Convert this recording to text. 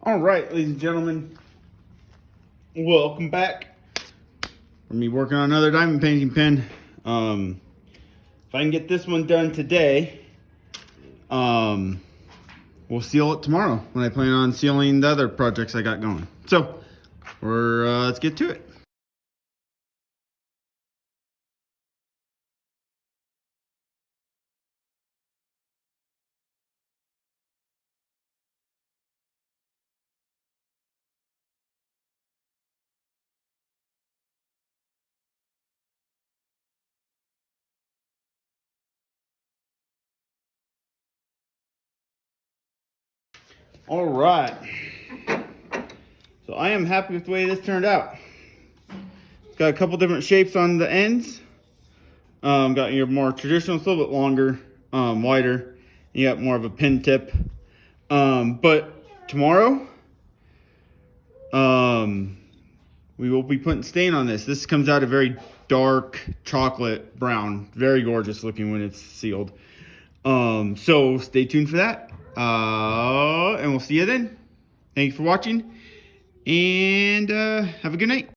All right, ladies and gentlemen, welcome back. For me working on another diamond painting pen. If I can get this one done today, we'll seal it tomorrow when I plan on sealing the other projects I got going. So, let's get to it. All right. So I am happy with the way this turned out. It's got a couple different shapes on the ends. Got your more traditional, it's a little bit longer, wider. You got more of a pin tip. But tomorrow, we will be putting stain on this. This comes out a very dark chocolate brown, very gorgeous looking when it's sealed. So stay tuned for that. And we'll see you then. Thanks for watching, and have a good night.